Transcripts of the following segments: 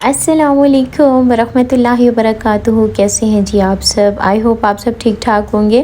अस्सलामुअलैकुम वरहमतुल्लाहि वबरकातुहू। कैसे हैं जी आप सब? आई होप आप सब ठीक ठाक होंगे।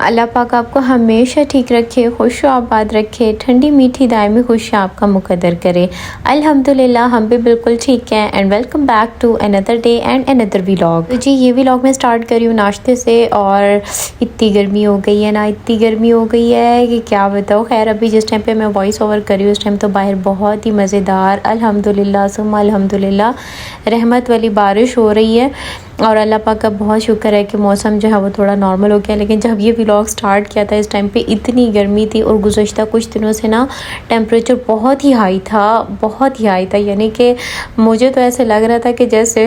अल्लाह पाक आपको हमेशा ठीक रखे, खुश आबाद रखे, ठंडी मीठी दायमी खुशी आपका मुकद्दर करे। अल्हम्दुलिल्लाह हम भी बिल्कुल ठीक हैं। And welcome back to another day and another vlog. तो जी ये व्लॉग मैं स्टार्ट करी हूँ नाश्ते से, और इतनी गर्मी हो गई है ना, इतनी गर्मी हो गई है कि क्या बताओ। खैर अभी जिस टाइम पे मैं वॉइस ओवर कर रही हूँ उस टाइम तो बाहर बहुत ही मज़ेदार अल्हम्दुलिल्लाह सुम्मा अल्हम्दुलिल्लाह रहमत वाली बारिश हो रही है। और अल्लाह पाक का बहुत शुक्र है कि मौसम जो है वो थोड़ा नॉर्मल हो गया। लेकिन जब ये व्लॉग स्टार्ट किया था इस टाइम पे इतनी गर्मी थी, और गुज़श्ता कुछ दिनों से ना टेम्परेचर बहुत ही हाई था, बहुत ही हाई था। यानी कि मुझे तो ऐसे लग रहा था कि जैसे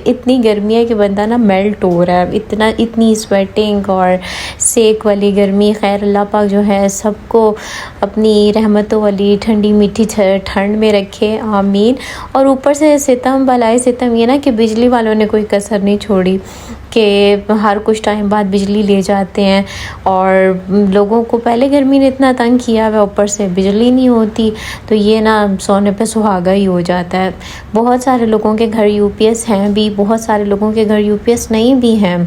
इतनी गर्मी है कि बंदा ना मेल्ट हो रहा है, इतनी स्वेटिंग और सेक वाली गर्मी। खैर अल्लाह पाक जो है सबको अपनी रहमतों वाली ठंडी मीठी ठंड में रखे, आमीन। और ऊपर से सितम बलाए सितम ये ना कि बिजली वालों ने कोई कसर नहीं छोड़ी कि हर कुछ टाइम बाद बिजली ले जाते हैं। और लोगों को पहले गर्मी ने इतना तंग किया हुआ, ऊपर से बिजली नहीं होती तो ये ना सोने पे सुहागा ही हो जाता है। बहुत सारे लोगों के घर यूपीएस हैं भी, बहुत सारे लोगों के घर यूपीएस नहीं भी हैं।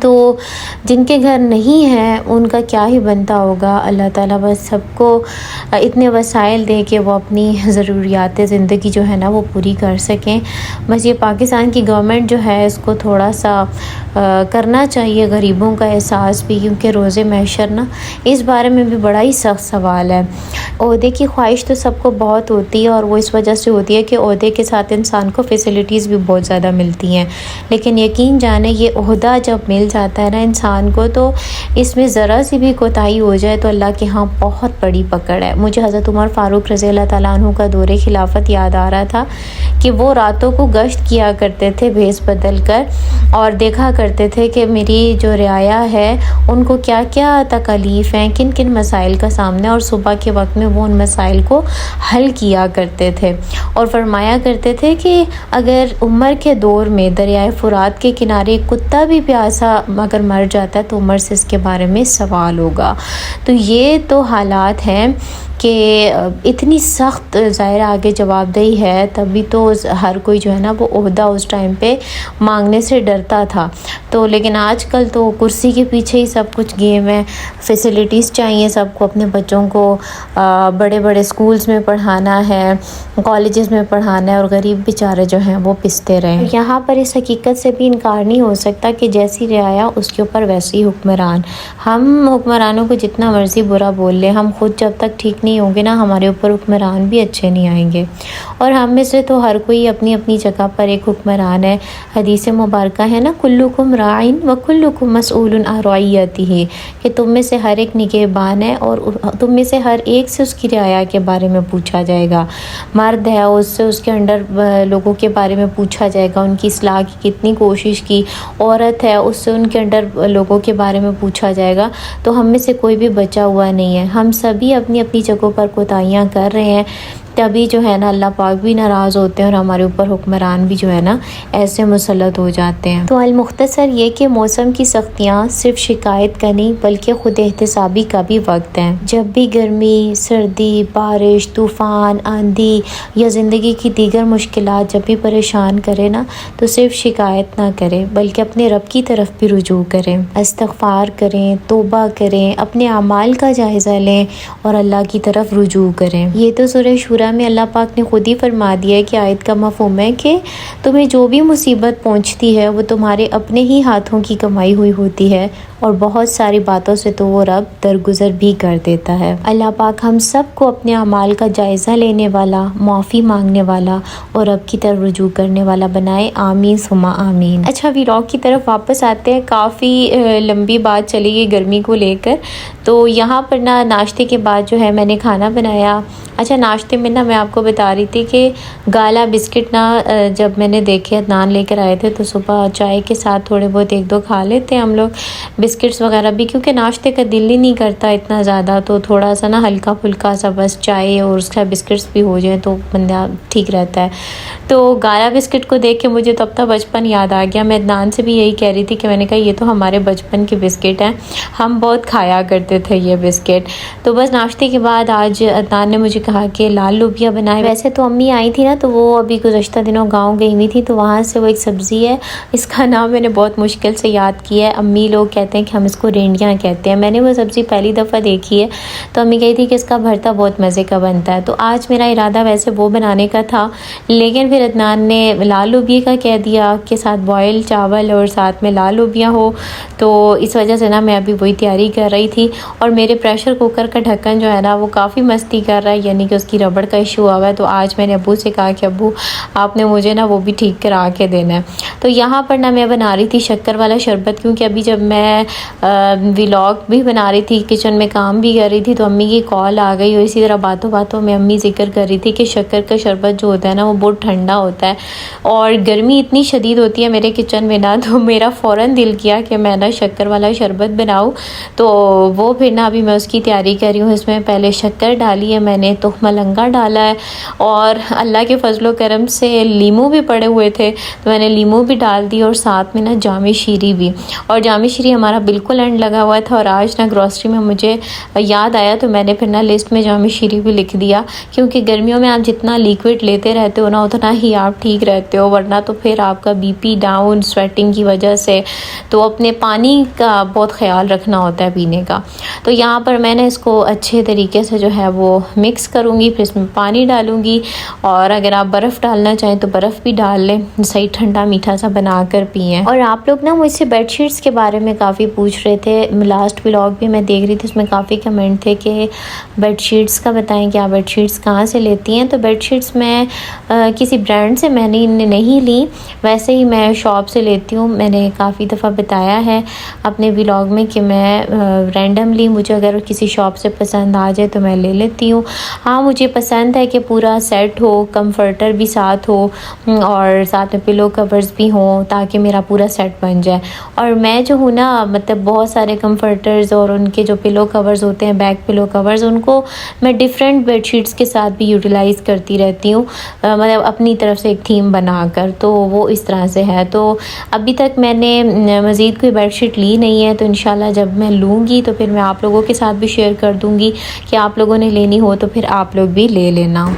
तो जिनके घर नहीं है उनका क्या ही बनता होगा। अल्लाह ताला बस सबको इतने वसाइल दे कि वो अपनी ज़रूरियात ज़िंदगी जो है ना वो पूरी कर सकें। बस ये पाकिस्तान की गवर्नमेंट जो है इसको थोड़ा सा करना चाहिए गरीबों का एहसास भी, क्योंकि रोज़े महशर ना इस बारे में भी बड़ा ही सख्त सवाल है। ओहदे की ख्वाहिश तो सबको बहुत होती है, और वो इस वजह से होती है कि ओहदे के साथ इंसान को फ़ैसिलिटीज़ भी बहुत ज़्यादा मिलती हैं। लेकिन यकीन जाने ये ओहदा जब मिल जाता है ना इंसान को, तो इसमें ज़रा सी भी कोताही हो जाए तो अल्लाह के यहाँ बहुत बड़ी पकड़ है। मुझे हज़रत उमर फ़ारूक रज़ी अल्लाह तआला अन्हु का दौरे खिलाफत याद आ रहा था कि वो रातों को गश्त किया करते थे भेस बदल कर, और देखा करते थे कि मेरी जो रियाया है उनको क्या क्या तकलीफ़ हैं, किन किन मसाइल का सामना, और सुबह के वक्त में वो उन मसाइल को हल किया करते थे। और फरमाया करते थे कि अगर उमर के दौर में दरियाए फ़ुरात के किनारे कुत्ता भी प्यासा अगर मर जाता है तो उमर से इसके बारे में सवाल होगा। तो ये तो हालात हैं कि इतनी सख्त ज़ाहिर आगे जवाबदेही है, तभी तो हर कोई जो है ना वो ओहदा उस टाइम पे मांगने से डरता था। तो लेकिन आजकल तो कुर्सी के पीछे ही सब कुछ गेम है। फैसिलिटीज़ चाहिए सबको, अपने बच्चों को बड़े बड़े स्कूल्स में पढ़ाना है, कॉलेजेस में पढ़ाना है, और गरीब बेचारे जो हैं वो पिसते रहें। यहाँ पर इस हकीकत से भी इनकार नहीं हो सकता कि जैसी रियाया उसके ऊपर वैसे ही हुक्मरान। हम हुक्मरानों को जितना मर्ज़ी बुरा बोल लें, हम खुद जब तक ठीक नहीं होंगे ना हमारे ऊपर हुक्मरान भी अच्छे नहीं आएंगे। और हम में से तो हर कोई अपनी अपनी जगह पर एक हुक्मरान है। हदीस मुबारक है ना, कुल्लुकुम राइन व कुल्लुकुम मसऊलुन अन रइयतिही, कि तुम में से हर एक निगहबान है और तुम में से हर एक से उसकी रियाया के बारे में पूछा जाएगा। मर्द है उससे उसके अंडर लोगों के बारे में पूछा जाएगा, उनकी इस्लाह की कितनी कोशिश की। औरत है उससे उनके अंडर लोगों के बारे में पूछा जाएगा। तो हम में से कोई भी बचा हुआ नहीं है, हम सभी अपनी अपनी जगहों पर कोताहियाँ कर रहे हैं। तभी जो है ना अल्लाह पाक भी नाराज़ होते हैं, और हमारे ऊपर हुक्मरान भी जो है ना ऐसे मुसल्लत हो जाते हैं। तो अलमुख्तसर ये कि मौसम की सख्तियाँ सिर्फ शिकायत का नहीं बल्कि ख़ुद एहतसाबी का भी वक्त है। जब भी गर्मी, सर्दी, बारिश, तूफ़ान, आंधी या ज़िंदगी की दीगर मुश्किलात जब भी परेशान करे ना, तो सिर्फ शिकायत ना करें बल्कि अपने रब की तरफ भी रुजू करें, इस्तग़फ़ार करें, तौबा करें, अपने अमाल का जायज़ा लें और अल्लाह की तरफ रुजू करें। ये तो सूरह शूरा में अल्लाह पाक ने खुद ही फरमा दिया है कि आयत का मफ़हूम है कि तुम्हें जो भी मुसीबत पहुंचती है वो तुम्हारे अपने ही हाथों की कमाई हुई होती है, और बहुत सारी बातों से तो वो रब दरगुजर भी कर देता है। अल्लाह पाक हम सब को अपने अमाल का जायज़ा लेने वाला, माफ़ी मांगने वाला और रब की तरफ रुजू करने वाला बनाए, आमीन सुमा आमीन। अच्छा व्लॉग की तरफ वापस आते हैं। काफ़ी लंबी बात चली गई गर्मी को लेकर। तो यहाँ पर ना नाश्ते के बाद जो है मैंने खाना बनाया। अच्छा नाश्ते में ना मैं आपको बता रही थी कि गाला बिस्किट ना जब मैंने देखे नान लेकर आए थे तो सुबह चाय के साथ थोड़े बहुत एक दो खा लेते हैं हम लोग बिस्किट्स वगैरह भी, क्योंकि नाश्ते का दिल ही नहीं करता इतना ज़्यादा, तो थोड़ा सा ना हल्का फुल्का सा बस चाय और उसका बिस्किट्स भी हो जाए तो बंदा ठीक रहता है। तो गारा बिस्किट को देख के मुझे तब तक बचपन याद आ गया। मैं अदनान से भी यही कह रही थी कि मैंने कहा ये तो हमारे बचपन के बिस्किट हैं, हम बहुत खाया करते थे ये बिस्किट। तो बस नाश्ते के बाद आज अदनान ने मुझे कहा कि लाल लोबिया बनाए। वैसे तो अम्मी आई थी ना, तो वो अभी गुज़श्ता दिनों गाँव गई हुई थी, तो वहाँ से वो एक सब्ज़ी है, इसका नाम मैंने बहुत मुश्किल से याद किया है। अम्मी लोग कहते हैं कि हम इसको रेंडियाँ कहते हैं। मैंने वो सब्ज़ी पहली दफ़ा देखी है, तो अम्मी कही थी कि इसका भरता बहुत मज़े का बनता है। तो आज मेरा इरादा वैसे वो बनाने का था, लेकिन फिर अदनान ने लाल लोबिया का कह दिया कि साथ बॉयल चावल और साथ में लाल लोबिया हो, तो इस वजह से ना मैं अभी वही तैयारी कर रही थी। और मेरे प्रेशर कुकर का ढक्कन जो है ना वो काफ़ी मस्ती कर रहा है, यानी कि उसकी रबड़ का इशू हुआ है। तो आज मैंने अब्बू से कहा कि अब्बू आपने मुझे ना वो भी ठीक करा के देना है। तो यहाँ पर ना मैं बना रही थी शक्कर वाला शरबत, क्योंकि अभी जब मैं व्लॉग भी बना रही थी, किचन में काम भी कर रही थी, तो अम्मी की कॉल आ गई और इसी तरह बातों बातों में अम्मी जिक्र कर रही थी कि शक्कर का शरबत जो होता है ना वो बहुत ठंडा होता है और गर्मी इतनी शदीद होती है मेरे किचन में ना, तो मेरा फ़ौरन दिल किया कि मैं ना शक्कर वाला शरबत बनाऊँ। तो वो फिर ना अभी मैं उसकी तैयारी कर रही हूँ। इसमें पहले शक्कर डाली है मैंने, तो मलंगा डाला है और अल्लाह के फजलो करम से लीमू भी पड़े हुए थे, तो मैंने लीमू भी डाल दी और साथ में ना जामी शीरी भी। और जामी शीरी हमारा बिल्कुल एंड लगा हुआ था और आज ना ग्रॉसरी में मुझे याद आया, तो मैंने फिर ना लिस्ट में जामी शीरी भी लिख दिया, क्योंकि गर्मियों में आप जितना लिक्विड लेते रहते हो ना उतना ही आप ठीक रहते हो, वरना तो फिर आपका बीपी डाउन स्वेटिंग की वजह से। तो अपने पानी का बहुत ख्याल रखना होता है पीने का। तो यहाँ पर मैंने इसको अच्छे तरीके से जो है वो मिक्स करूँगी, फिर इसमें पानी डालूँगी और अगर आप बर्फ़ डालना चाहें तो बर्फ़ भी डाल लें, सही ठंडा मीठा सा बना कर पिएँ। और आप लोग ना मुझसे बेडशीट्स के बारे में काफ़ी पूछ रहे थे, लास्ट व्लॉग भी मैं देख रही थी, उसमें काफ़ी कमेंट थे कि बेडशीट्स का बताएं कि आप बेडशीट्स कहाँ से लेती हैं। तो बेडशीट्स मैं किसी ब्रांड से मैंने नहीं ली, वैसे ही मैं शॉप से लेती हूँ। मैंने काफ़ी दफ़ा बताया है अपने व्लॉग में कि मैं रैंडमली मुझे अगर किसी शॉप से पसंद आ जाए तो मैं ले लेती हूँ। हाँ, मुझे पसंद है कि पूरा सेट हो, कंफर्टर भी साथ हो और साथ में पिलो कवर्स भी हों, ताकि मेरा पूरा सेट बन जाए। और मैं जो हूँ ना, मतलब बहुत सारे कंफर्टर्स और उनके जो पिलो कवर्स होते हैं, बैक पिलो कवर्स, उनको मैं डिफरेंट बेडशीट्स के साथ भी यूटिलाइज़ करती रहती हूँ, मतलब अपनी तरफ से एक थीम बनाकर। तो वो इस तरह से है। तो अभी तक मैंने मज़ीद कोई बेडशीट ली नहीं है, तो इंशाल्लाह जब मैं लूँगी तो फिर मैं आप लोगों के साथ भी शेयर कर दूँगी कि आप लोगों ने लेनी हो तो फिर आप लोग भी ले लेना।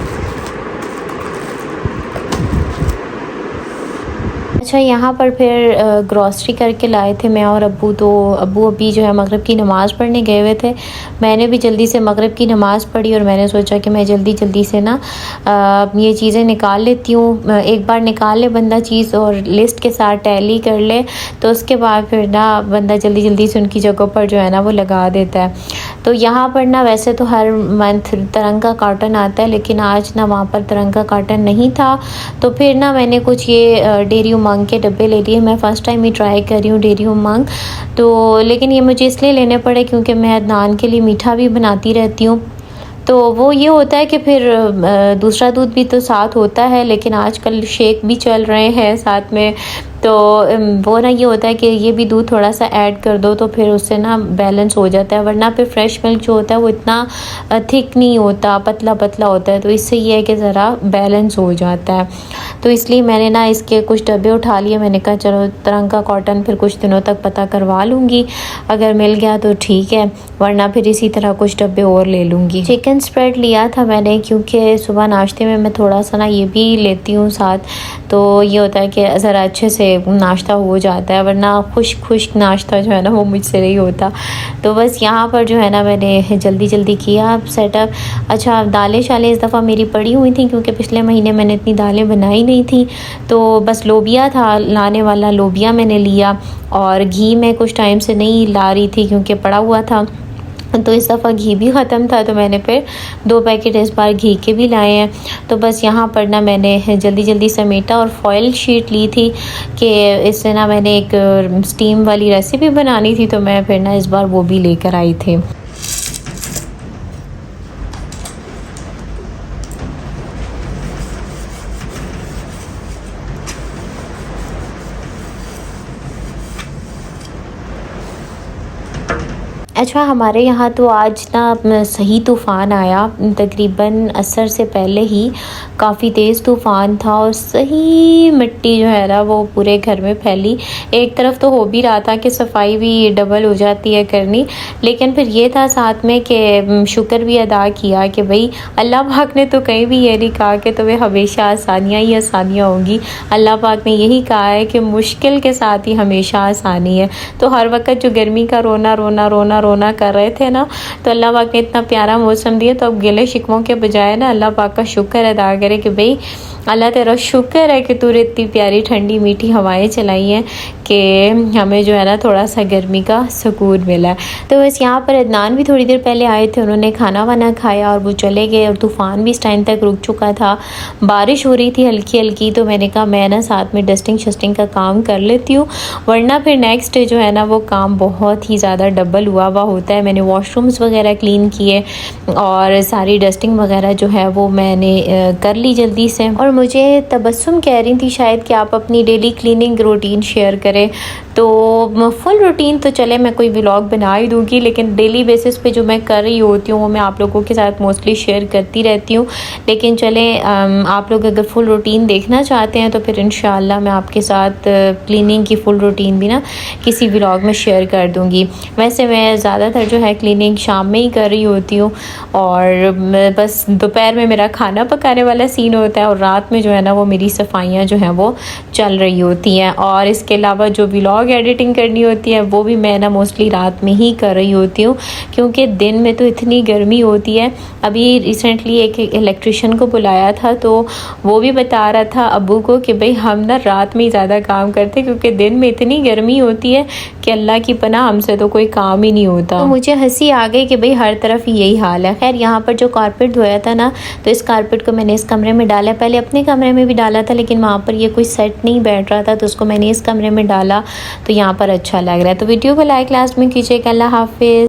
अच्छा, यहाँ पर फिर ग्रॉसरी करके लाए थे मैं और अब्बू। तो अब्बू अभी जो है मगरिब की नमाज़ पढ़ने गए हुए थे, मैंने भी जल्दी से मगरिब की नमाज़ पढ़ी और मैंने सोचा कि मैं जल्दी से ना ये चीज़ें निकाल लेती हूँ। एक बार निकाल ले बंदा चीज़ और लिस्ट के साथ टैली कर ले, तो उसके बाद फिर ना बंदा जल्दी से उनकी जगह पर जो है ना वो लगा देता है। तो यहाँ पर ना वैसे तो हर मंथ तिरंगा कॉटन आता है, लेकिन आज ना वहाँ पर तिरंगा कॉटन नहीं था, तो फिर ना मैंने कुछ ये डेयरी उमंग के डब्बे ले लिए। मैं फ़र्स्ट टाइम ही ट्राई कर रही हूँ डेयरी उमंग, तो लेकिन ये मुझे इसलिए लेने पड़े क्योंकि मैं अदनान के लिए मीठा भी बनाती रहती हूँ। तो वो ये होता है कि फिर दूसरा दूध भी तो साथ होता है, लेकिन आजकल शेक भी चल रहे हैं साथ में, तो वो ना ये होता है कि ये भी दूध थोड़ा सा ऐड कर दो तो फिर उससे ना बैलेंस हो जाता है, वरना फिर फ्रेश मिल्क जो होता है वो इतना थिक नहीं होता, पतला पतला होता है। तो इससे ये है कि ज़रा बैलेंस हो जाता है। तो इसलिए मैंने ना इसके कुछ डब्बे उठा लिए। मैंने कहा चलो तिरंगा कॉटन फिर कुछ दिनों तक पता करवा लूँगी, अगर मिल गया तो ठीक है, वरना फिर इसी तरह कुछ डब्बे और ले लूँगी। चिकन स्प्रेड लिया था मैंने, क्योंकि सुबह नाश्ते में मैं थोड़ा सा ना ये भी लेती हूँ साथ, तो ये होता है कि ज़रा अच्छे से नाश्ता हो जाता है, वरना खुश्क नाश्ता जो है ना वो मुझसे नहीं होता। तो बस यहाँ पर जो है ना मैंने जल्दी किया सेटअप। अच्छा, दालें शालें इस दफ़ा मेरी पड़ी हुई थी, क्योंकि पिछले महीने मैंने इतनी दालें बनाई नहीं थी, तो बस लोबिया था लाने वाला, लोबिया मैंने लिया। और घी मैं कुछ टाइम से नहीं ला रही थी क्योंकि पड़ा हुआ था, तो इस दफ़ा घी भी ख़त्म था, तो मैंने फिर 2 पैकेट इस बार घी के भी लाए हैं। तो बस यहाँ पर ना मैंने जल्दी समेटा और फॉयल शीट ली थी कि इससे ना मैंने एक स्टीम वाली रेसिपी बनानी थी, तो मैं फिर ना इस बार वो भी लेकर आई थी। अच्छा, हमारे यहाँ तो आज ना सही तूफ़ान आया, तकरीबन असर से पहले ही काफ़ी तेज़ तूफ़ान था और सही मिट्टी जो है ना वो पूरे घर में फैली। एक तरफ तो हो भी रहा था कि सफाई भी डबल हो जाती है करनी, लेकिन फिर ये था साथ में कि शुक्र भी अदा किया कि भाई अल्लाह पाक ने तो कहीं भी ये नहीं कहा कि तुम्हें हमेशा आसानियाँ ही आसानियाँ होंगी। अल्लाह पाक ने यही कहा है कि मुश्किल के साथ ही हमेशा आसानी है। तो हर वक्त जो गर्मी का रोना कर रहे थे ना, तो अल्लाह पाक ने इतना प्यारा मौसम दिया, तो अब गिले शिकवों के बजाय ना अल्लाह पाक का शुक्र अदा करे कि भाई अल्लाह तेरा शुक्र है कि तूने इतनी प्यारी ठंडी मीठी हवाएं चलाई हैं कि हमें जो है ना थोड़ा सा गर्मी का सुकून मिला है। तो बस यहाँ पर अदनान भी थोड़ी देर पहले आए थे, उन्होंने खाना वाना खाया और वो चले गए और तूफ़ान भी इस टाइम तक रुक चुका था। बारिश हो रही थी हल्की हल्की, तो मैंने कहा मैं ना साथ में डस्टिंग शस्टिंग का काम कर लेती हूँ, वरना फिर नेक्स्ट डे जो है ना वो काम बहुत ही ज़्यादा डबल हुआ होता है। मैंने वॉशरूम्स वगैरह क्लीन किए और सारी डस्टिंग वगैरह जो है वो मैंने कर ली जल्दी से। और मुझे तबस्सुम कह रही थी शायद कि आप अपनी डेली क्लीनिंग रूटीन शेयर करें, तो फुल रूटीन तो चले मैं कोई व्लॉग बना ही दूँगी, लेकिन डेली बेसिस पे जो मैं कर रही होती हूँ वो मैं आप लोगों के साथ मोस्टली शेयर करती रहती हूँ। लेकिन चलें, आप लोग अगर फुल रूटीन देखना चाहते हैं तो फिर इंशाल्लाह मैं आपके साथ क्लीनिंग की फुल रूटीन भी ना किसी व्लॉग में शेयर कर दूँगी। वैसे मैं ज़्यादातर जो है क्लीनिंग शाम में ही कर रही होती हूँ, और बस दोपहर में मेरा खाना पकाने वाला सीन होता है और रात में जो है ना वो मेरी सफाइयाँ जो हैं वो चल रही होती हैं। और इसके अलावा जो व्लॉग एडिटिंग करनी होती है वो भी मैं ना मोस्टली रात में ही कर रही होती हूँ, क्योंकि दिन में तो इतनी गर्मी होती है। अभी रिसेंटली एक इलेक्ट्रिशियन को बुलाया था, तो वो भी बता रहा था अब्बू को कि भाई हम ना रात में ही ज़्यादा काम करते, क्योंकि दिन में इतनी गर्मी होती है कि अल्लाह की पनाह हमसे तो कोई काम ही नहीं होता। तो मुझे हंसी आ गई कि भाई हर तरफ यही हाल है। खैर, यहाँ पर जो कारपेट धोया था ना, तो इस कारपेट को मैंने इस कमरे में डाला। पहले अपने कमरे में भी डाला था, लेकिन वहाँ पर ये कोई सेट नहीं बैठ रहा था, तो उसको मैंने इस कमरे में डाला, तो यहाँ पर अच्छा लग रहा है। तो वीडियो को लाइक लास्ट में कीजिएगा। अल्लाह हाफिज़।